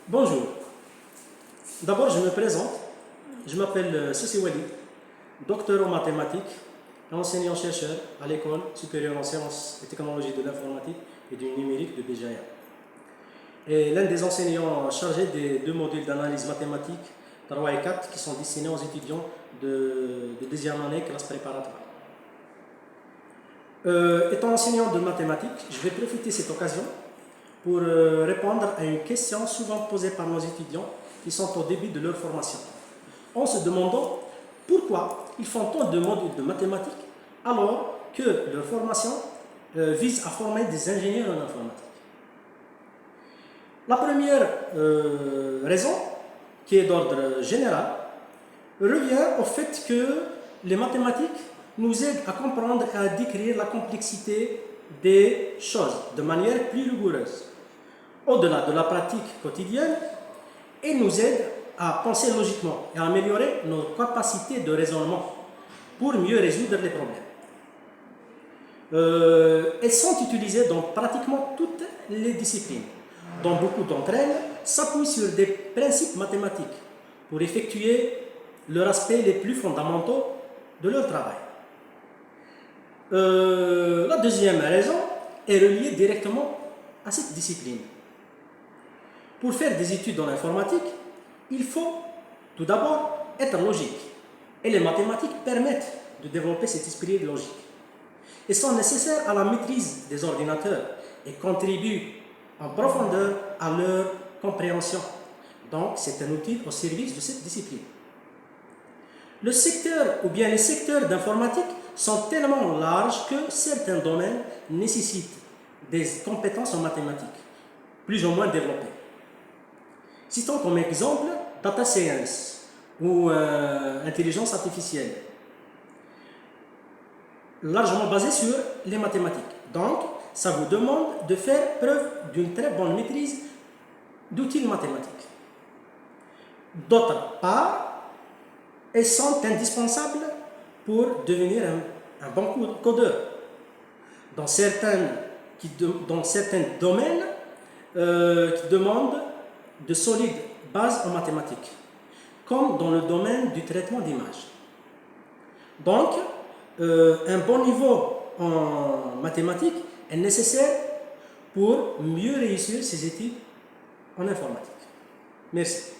Bonjour. D'abord, je me présente. Je m'appelle Sissi Wali, docteur en mathématiques et enseignant-chercheur à l'École supérieure en sciences et technologies de l'informatique et du numérique de Béjaïa. Et l'un des enseignants chargés des deux modules d'analyse mathématique 3 et 4 qui sont destinés aux étudiants de deuxième année classe préparatoire. Étant enseignant de mathématiques, je vais profiter de cette occasion pour répondre à une question souvent posée par nos étudiants qui sont au début de leur formation, en se demandant pourquoi ils font tant de modules de mathématiques alors que leur formation vise à former des ingénieurs en informatique. La première raison, qui est d'ordre général, revient au fait que les mathématiques nous aident à comprendre et à décrire la complexité des choses de manière plus rigoureuse. Au-delà de la pratique quotidienne, et nous aident à penser logiquement et à améliorer nos capacités de raisonnement pour mieux résoudre les problèmes. Elles sont utilisées dans pratiquement toutes les disciplines, dont beaucoup d'entre elles s'appuient sur des principes mathématiques pour effectuer leurs aspects les plus fondamentaux de leur travail. La deuxième raison est reliée directement à cette discipline. Pour faire des études dans l'informatique, il faut tout d'abord être logique. Et les mathématiques permettent de développer cet esprit logique. Elles sont nécessaires à la maîtrise des ordinateurs et contribuent en profondeur à leur compréhension. Donc, c'est un outil au service de cette discipline. Le secteur ou bien les secteurs d'informatique sont tellement larges que certains domaines nécessitent des compétences en mathématiques, plus ou moins développées. Citons comme exemple data science ou intelligence artificielle, largement basée sur les mathématiques. Donc, ça vous demande de faire preuve d'une très bonne maîtrise d'outils mathématiques. D'autre part, elles sont indispensables pour devenir un bon codeur. Dans certains domaines qui demandent de solides bases en mathématiques, comme dans le domaine du traitement d'images. Donc, un bon niveau en mathématiques est nécessaire pour mieux réussir ses études en informatique. Merci.